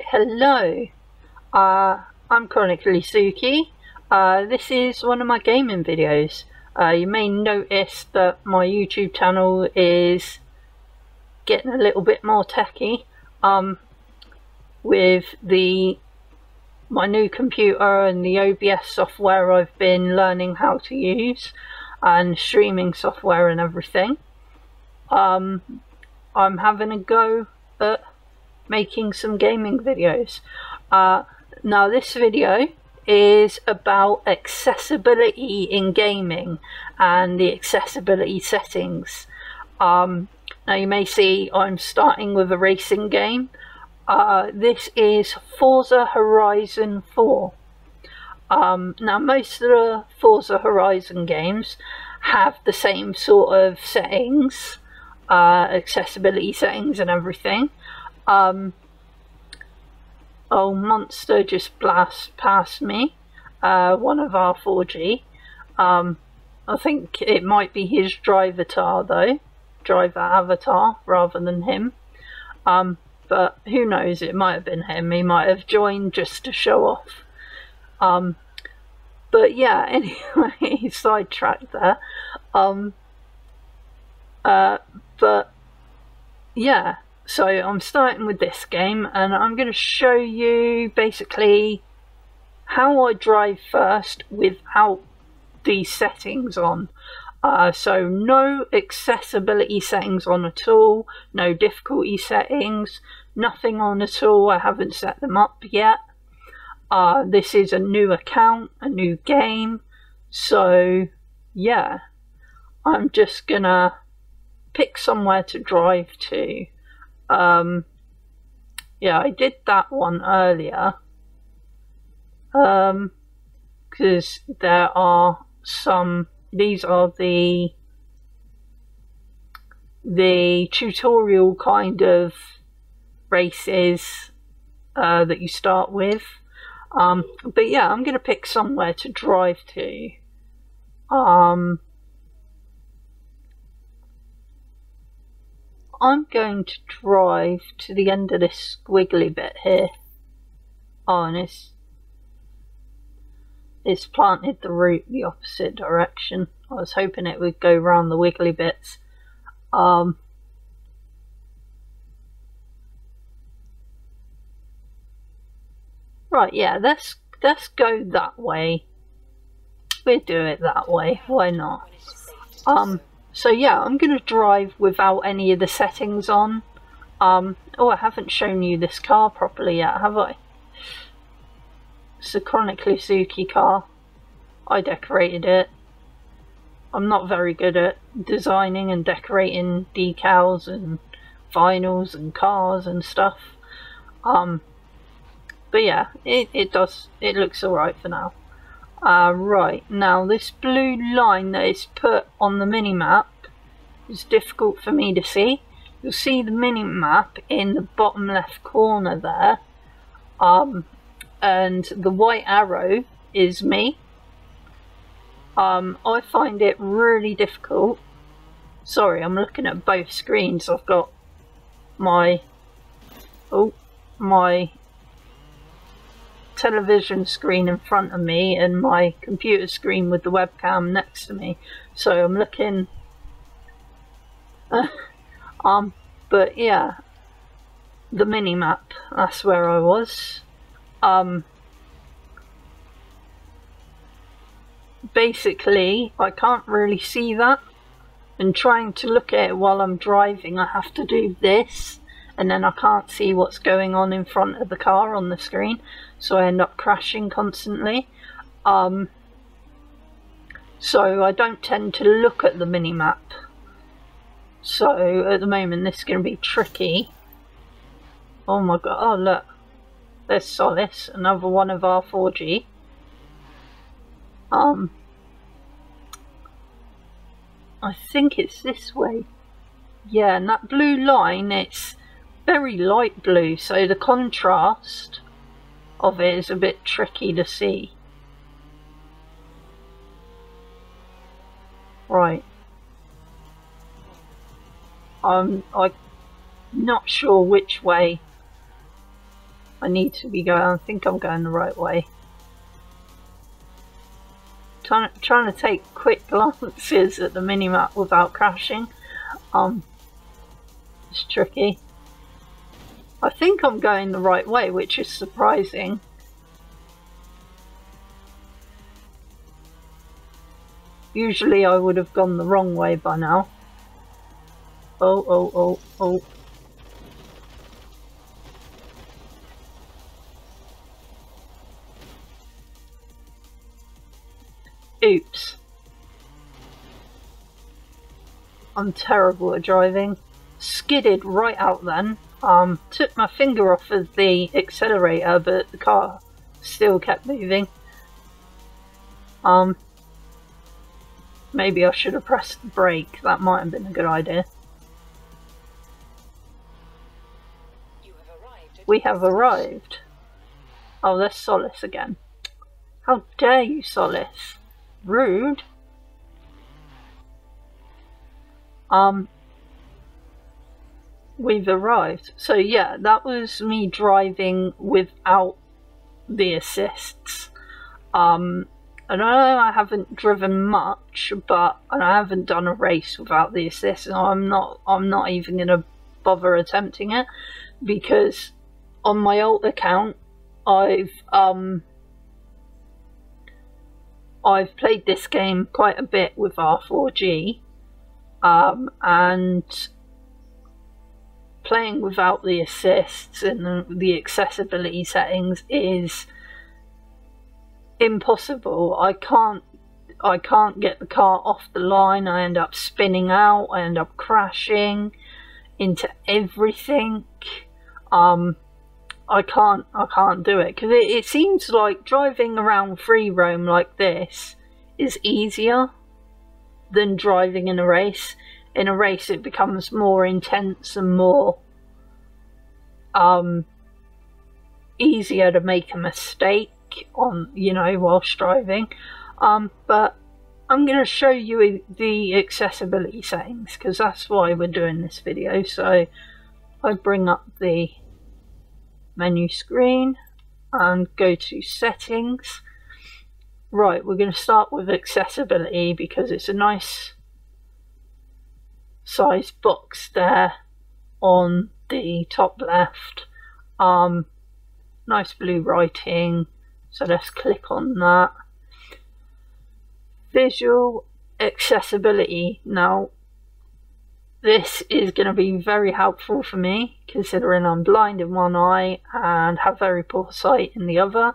hello. I'm Chronically Suki. This is one of my gaming videos. You may notice that my YouTube channel is getting a little bit more techy with my new computer and the OBS software I've been learning how to use, and streaming software and everything. I'm having a go at making some gaming videos. Now this video is about accessibility in gaming and the accessibility settings. Now you may see I'm starting with a racing game. This is Forza Horizon 4. Now most of the Forza Horizon games have the same sort of settings, accessibility settings and everything. Oh, Monster just blasted past me, one of our 4G. I think it might be his driver avatar rather than him. But who knows, it might have been him. He might have joined just to show off. But yeah, anyway, sidetracked there. But yeah, so I'm starting with this game, and I'm going to show you basically how I drive first without these settings on. So no accessibility settings on at all, no difficulty settings, nothing on at all. I haven't set them up yet. This is a new account, a new game, so yeah, I'm just gonna pick somewhere to drive to. Yeah, I did that one earlier, because there are some, these are the tutorial kind of races that you start with. But yeah, I'm gonna pick somewhere to drive to. I'm going to drive to the end of this squiggly bit here. Oh, and it's planted the route the opposite direction. I was hoping it would go round the wiggly bits. Right, yeah, let's go that way. We'll do it that way, why not? So yeah, I'm going to drive without any of the settings on. Oh, I haven't shown you this car properly yet, have I? It's a Chronically Suki car. I decorated it. I'm not very good at designing and decorating decals and vinyls and cars and stuff. But yeah, it looks alright for now. Right, now this blue line that is put on the mini-map is difficult for me to see. You'll see the mini-map in the bottom left corner there, and the white arrow is me. I find it really difficult. Sorry, I'm looking at both screens. I've got my television screen in front of me and my computer screen with the webcam next to me, so I'm looking but yeah, the mini-map, that's where I was. Basically I can't really see that, and trying to look at it while I'm driving I have to do this, and then I can't see what's going on in front of the car on the screen, so I end up crashing constantly. So I don't tend to look at the mini-map. So at the moment this is going to be tricky. Oh my god, oh look, there's Solace, another one of our 4G. I think it's this way. Yeah, and that blue line, it's very light blue, so the contrast of it is a bit tricky to see. Right. I'm not sure which way I need to be going. I think I'm going the right way. Trying to take quick glances at the minimap without crashing. It's tricky. I think I'm going the right way, which is surprising. Usually I would have gone the wrong way by now. Oh. Oops. I'm terrible at driving. Skidded right out then. Took my finger off of the accelerator, but the car still kept moving. Maybe I should have pressed the brake. That might have been a good idea. We have arrived. Oh, there's Solace again. How dare you, Solace? Rude. We've arrived. So yeah, that was me driving without the assists. I know I haven't driven much, but I haven't done a race without the assists, and I'm not even gonna bother attempting it, because on my old account I've played this game quite a bit with R4G, and playing without the assists and the accessibility settings is impossible. I can't get the car off the line. I end up spinning out. I end up crashing into everything. I can't do it, because it seems like driving around free roam like this is easier than driving in a race. In a race it becomes more intense and more easier to make a mistake on, you know, whilst driving. But I'm going to show you the accessibility settings, because that's why we're doing this video. So I bring up the menu screen and go to settings. Right, we're going to start with accessibility because it's a nice size box there on the top left. Nice blue writing, so let's click on that. Visual accessibility. Now this is going to be very helpful for me, considering I'm blind in one eye and have very poor sight in the other.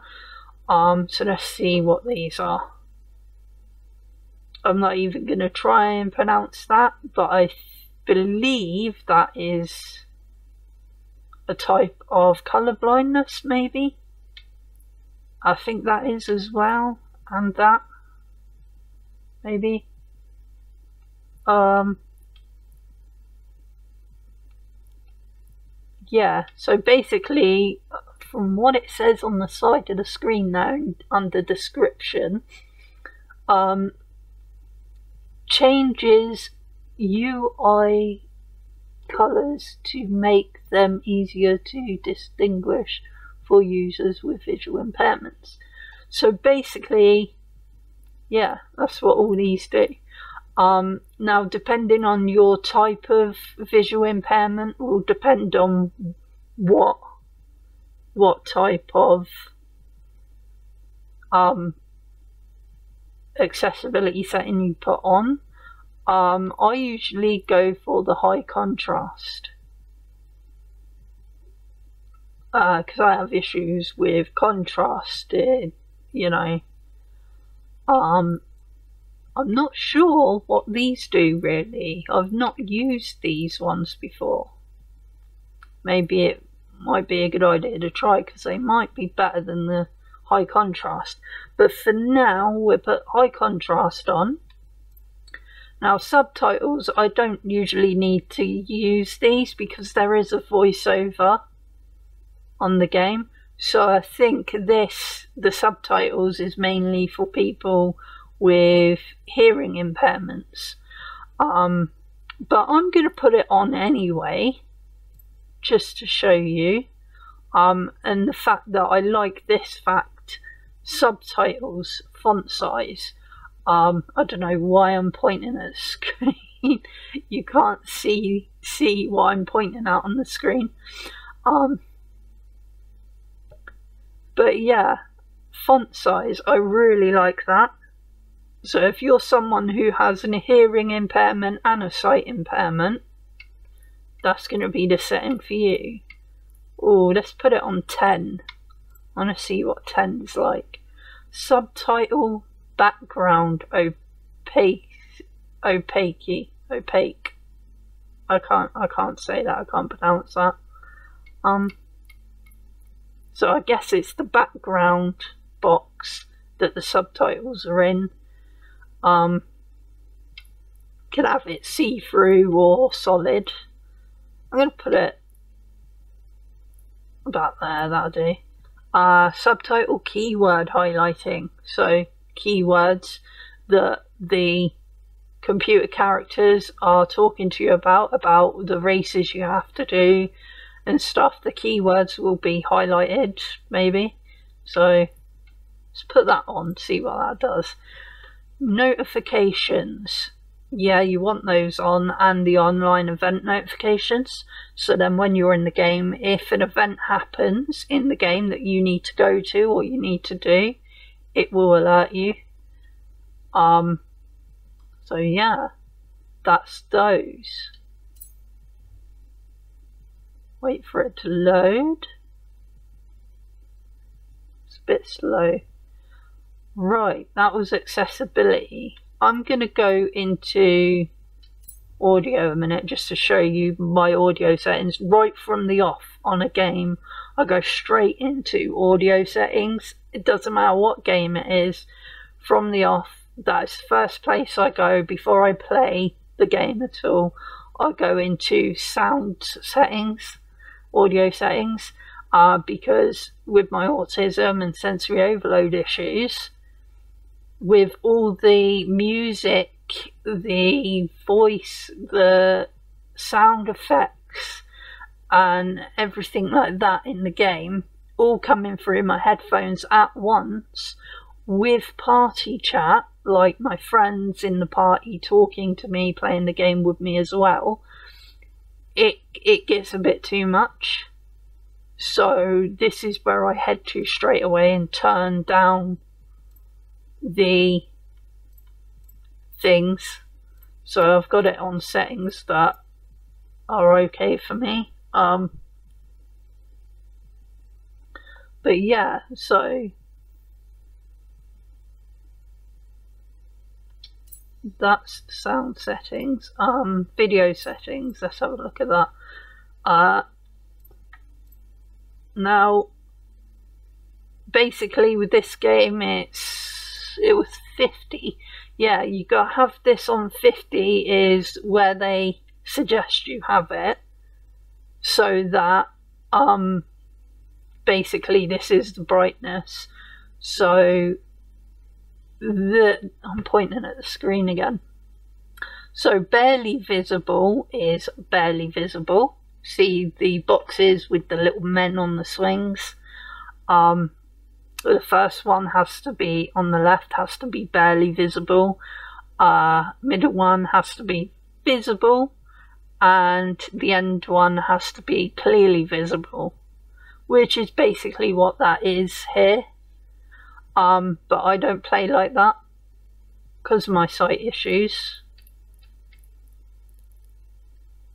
So let's see what these are. I'm not even going to try and pronounce that, but I believe that is a type of colour blindness, maybe. I think that is as well, and that maybe. Yeah, so basically, from what it says on the side of the screen now under description, changes UI colours to make them easier to distinguish for users with visual impairments. So basically, yeah, that's what all these do. Now, depending on your type of visual impairment will depend on what type of accessibility setting you put on. I usually go for the high contrast because I have issues with contrasted, you know. I'm not sure what these do really. I've not used these ones before. Maybe it might be a good idea to try, because they might be better than the high contrast. But for now, we'll put high contrast on. Now, subtitles, I don't usually need to use these because there is a voiceover on the game. So I think the subtitles is mainly for people with hearing impairments. But I'm going to put it on anyway, just to show you. And the fact that I like this fact, subtitles, font size. I don't know why I'm pointing at the screen. You can't see what I'm pointing at on the screen. But yeah, font size, I really like that. So if you're someone who has a hearing impairment and a sight impairment, that's going to be the setting for you. Oh, let's put it on 10. I want to see what 10 is like. Subtitle, background, opaque. I can't say that. I can't pronounce that. So I guess it's the background box that the subtitles are in. Can have it see-through or solid. I'm going to put it about there, that'll do. Subtitle keyword highlighting. So keywords that the computer characters are talking to you about the races you have to do and stuff. The keywords will be highlighted, maybe. So let's put that on, see what that does. Notifications. Yeah, you want those on, and the online event notifications. So then when you're in the game, if an event happens in the game that you need to go to or you need to do, it will alert you. So yeah, that's those. Wait for it to load. It's a bit slow. Right, that was accessibility. I'm going to go into audio a minute just to show you my audio settings. Right from the off on a game, I go straight into audio settings. It doesn't matter what game it is. From the off, that's the first place I go before I play the game at all. I go into sound settings, audio settings, because with my autism and sensory overload issues, with all the music, the voice, the sound effects and everything like that in the game all coming through my headphones at once, with party chat, like my friends in the party talking to me, playing the game with me as well, it gets a bit too much. So this is where I head to straight away and turn down the things. So I've got it on settings that are okay for me. But yeah, so that's sound settings. Video settings, let's have a look at that. Now basically with this game it was 50. Yeah, you gotta have this on 50 is where they suggest you have it, so that basically this is the brightness. So I'm pointing at the screen again. So barely visible is barely visible. See the boxes with the little men on the swings. The first one has to be on the left, has to be barely visible. Middle one has to be visible, and the end one has to be clearly visible, which is basically what that is here. But I don't play like that because of my sight issues.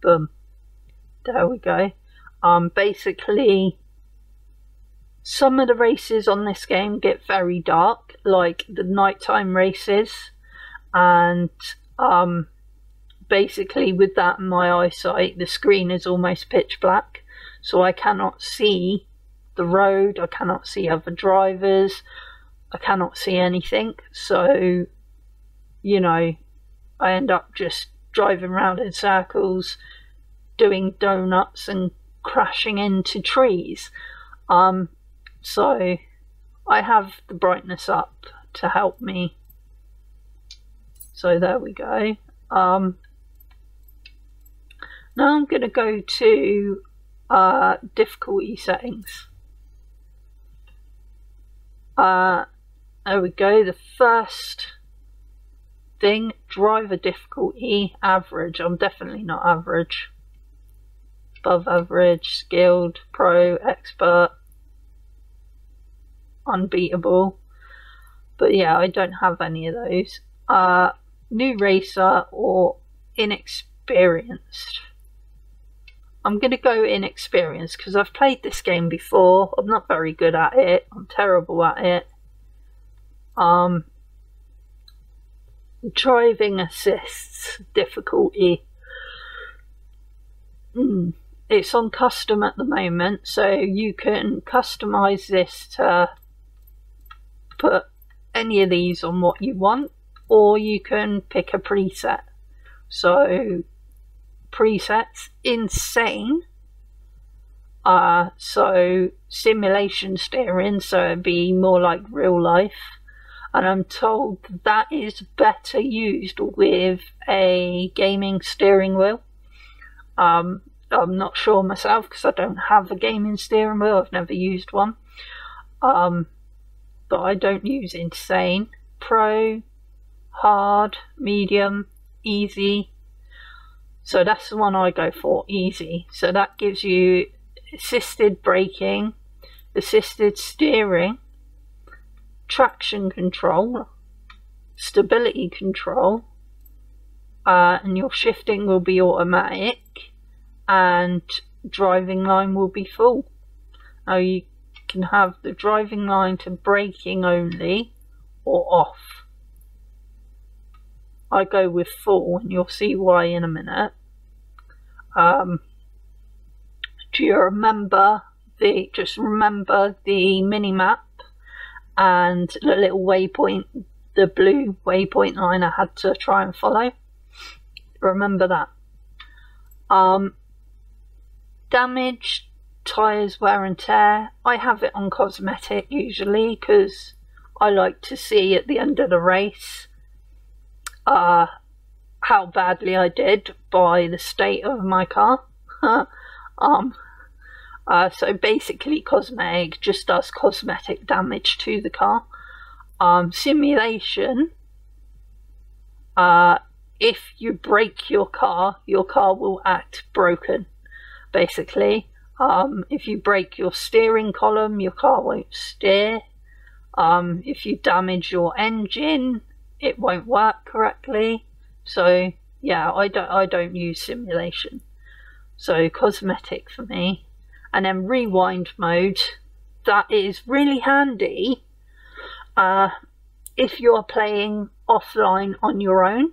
Boom. There we go. Basically, some of the races on this game get very dark, like the nighttime races, and basically with that in my eyesight, the screen is almost pitch black, so I cannot see the road, I cannot see other drivers, I cannot see anything. So, you know, I end up just driving around in circles, doing donuts and crashing into trees. So I have the brightness up to help me. So there we go. Now I'm going to go to difficulty settings. There we go. The first thing, driver difficulty, average. I'm definitely not average. Above average, skilled, pro, expert, unbeatable. But yeah, I don't have any of those. New racer or inexperienced. I'm going to go inexperienced because I've played this game before. I'm not very good at it. I'm terrible at it. Driving assists difficulty. It's on custom at the moment, so you can customize this to put any of these on what you want, or you can pick a preset. So presets, insane. So simulation steering, so it'd be more like real life. And I'm told that is better used with a gaming steering wheel. I'm not sure myself because I don't have a gaming steering wheel. I've never used one. But I don't use insane. Pro, hard, medium, easy. So that's the one I go for, easy. So that gives you assisted braking, assisted steering, traction control, stability control, and your shifting will be automatic, and driving line will be full. Now you can have the driving line to braking only or off. I go with full, and you'll see why in a minute. Do you remember just remember the mini map and the little waypoint, the blue waypoint line I had to try and follow? Remember that. Damage, tyres, wear and tear. I have it on cosmetic usually because I like to see at the end of the race how badly I did by the state of my car. So basically cosmetic just does cosmetic damage to the car. Simulation, if you break your car will act broken, basically. If you break your steering column, your car won't steer. If you damage your engine, it won't work correctly. So yeah, I don't use simulation. So cosmetic for me. And then rewind mode, that is really handy if you're playing offline on your own.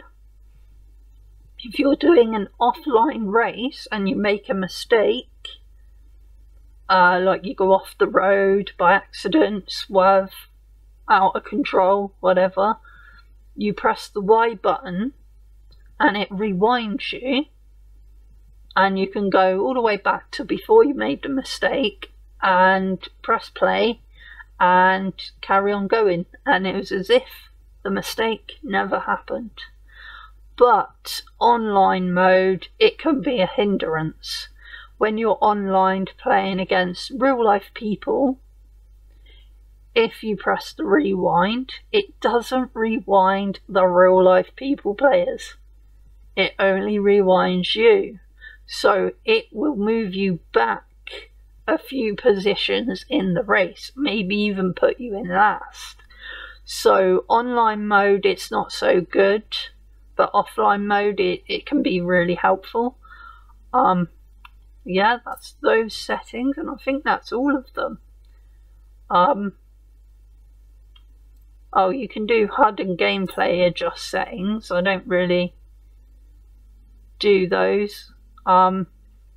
If you're doing an offline race and you make a mistake, like you go off the road by accident, swerve out of control, whatever, you press the Y button and it rewinds you, and you can go all the way back to before you made the mistake and press play and carry on going, and it was as if the mistake never happened. But online mode, it can be a hindrance. When you're online playing against real life people, if you press the rewind, it doesn't rewind the real life people players. It only rewinds you. So it will move you back a few positions in the race, maybe even put you in last. So online mode, it's not so good, but offline mode, it can be really helpful. Yeah, that's those settings, and I think that's all of them. Oh, you can do HUD and gameplay adjust settings. I don't really do those.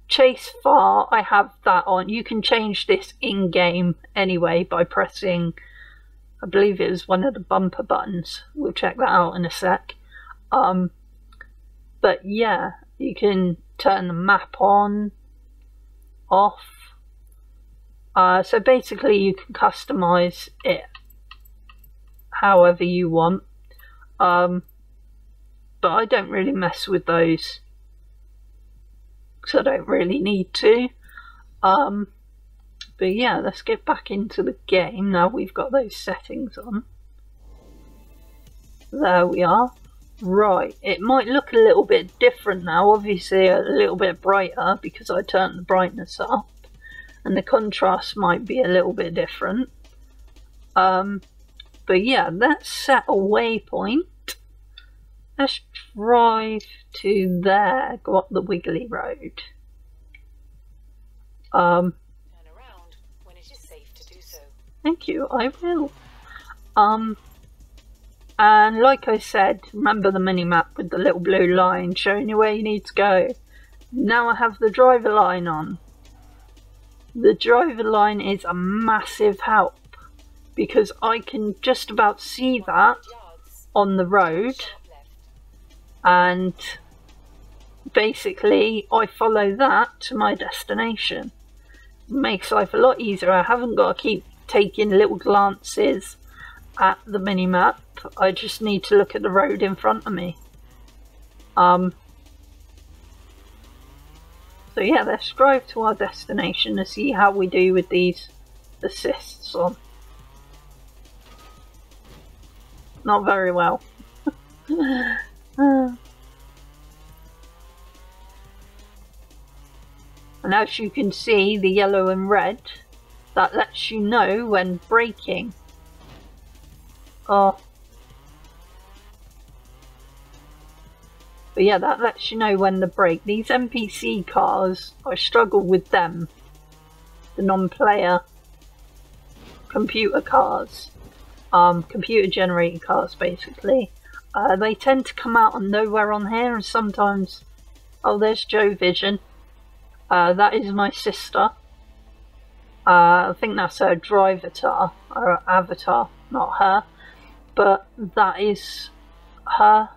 Chase far, I have that on. You can change this in game anyway by pressing, I believe it was one of the bumper buttons. We'll check that out in a sec. But yeah, you can turn the map on, off. So basically you can customize it however you want. But I don't really mess with those, because I don't really need to. But yeah, let's get back into the game now we've got those settings on. There we are. Right, it might look a little bit different now, obviously a little bit brighter because I turned the brightness up, and the contrast might be a little bit different. But yeah, let's set a waypoint. Let's drive to there, go up the wiggly road. Turn around when it is safe to do so. Thank you, I will. And like I said, remember the mini-map with the little blue line showing you where you need to go. Now I have the driver line on. The driver line is a massive help because I can just about see that on the road, and basically I follow that to my destination. It makes life a lot easier. I haven't got to keep taking little glances at the mini-map. I just need to look at the road in front of me. So yeah, let's drive to our destination and see how we do with these assists on. Not very well. And as you can see, the yellow and red, that lets you know when braking. Oh. But yeah, that lets you know when to brake. These NPC cars, I struggle with them. The non-player computer cars. Computer generated cars, basically. They tend to come out of nowhere on here, and sometimes... Oh, there's Joe Vision. That is my sister. I think that's her drivatar, or avatar, not her. But that is her.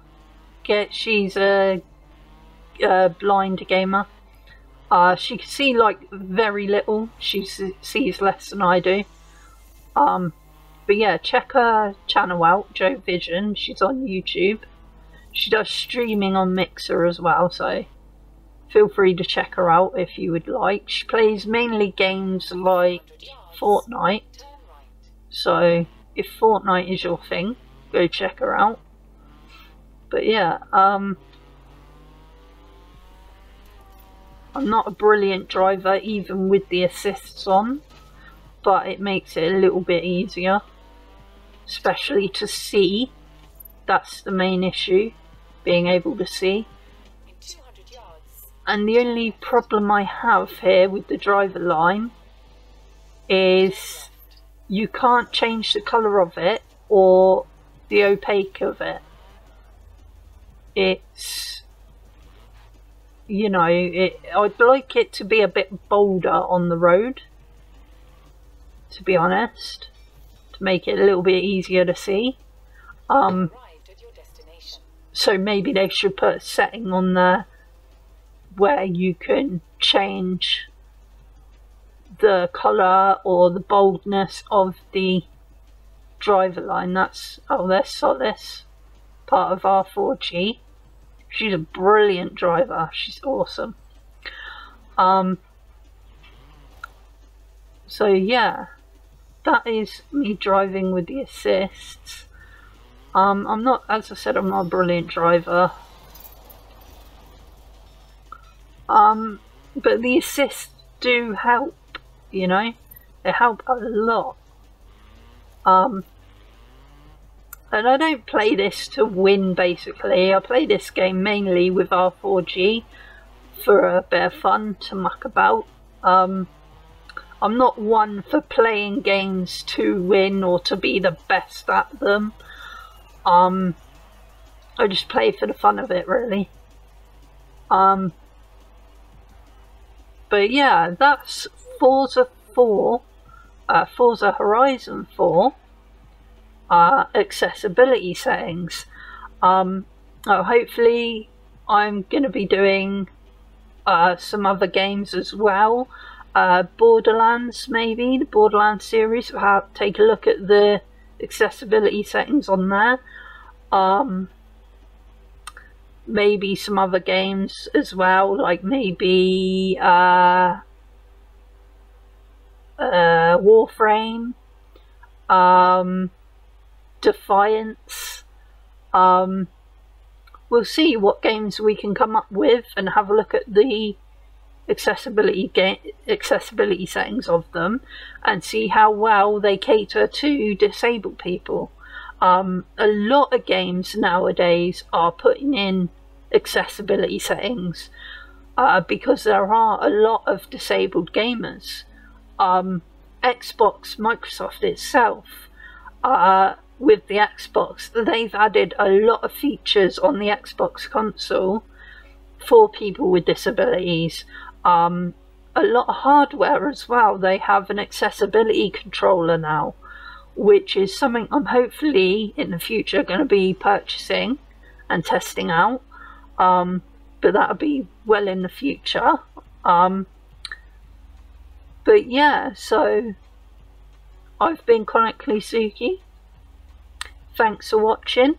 She's a blind gamer. She can see like very little. She sees less than I do. But yeah, check her channel out, Joe Vision. She's on YouTube. She does streaming on Mixer as well, so feel free to check her out if you would like. She plays mainly games like Fortnite. So if Fortnite is your thing, go check her out. But yeah, I'm not a brilliant driver even with the assists on, but it makes it a little bit easier, especially to see. That's the main issue, being able to see. In 200 yards. And the only problem I have here with the driver line is you can't change the colour of it or the opaque of it. It's, you know, I'd like it to be a bit bolder on the road, to be honest, to make it a little bit easier to see. So maybe they should put a setting on there where you can change the colour or the boldness of the driver line. That's, oh, there's Solace, part of R4G. She's a brilliant driver. She's awesome. So yeah, that is me driving with the assists. I'm not, as I said, I'm not a brilliant driver. But the assists do help, you know, they help a lot. And I don't play this to win, basically. I play this game mainly with R4G for a bit of fun, to muck about. I'm not one for playing games to win or to be the best at them. I just play for the fun of it, really. But yeah, that's Forza 4, Forza Horizon 4. Accessibility settings. Hopefully I'm going to be doing some other games as well. Borderlands, maybe the Borderlands series. I'll take a look at the accessibility settings on there. Maybe some other games as well, like maybe Warframe, Defiance. We'll see what games we can come up with and have a look at the accessibility settings of them and see how well they cater to disabled people. A lot of games nowadays are putting in accessibility settings because there are a lot of disabled gamers. Microsoft itself, with the Xbox, they've added a lot of features on the Xbox console for people with disabilities. A lot of hardware as well. They have an accessibility controller now, which is something I'm hopefully in the future going to be purchasing and testing out. But that'll be well in the future. But yeah, so I've been Chronically Suki. Thanks for watching.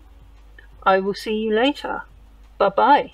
I will see you later. Bye bye.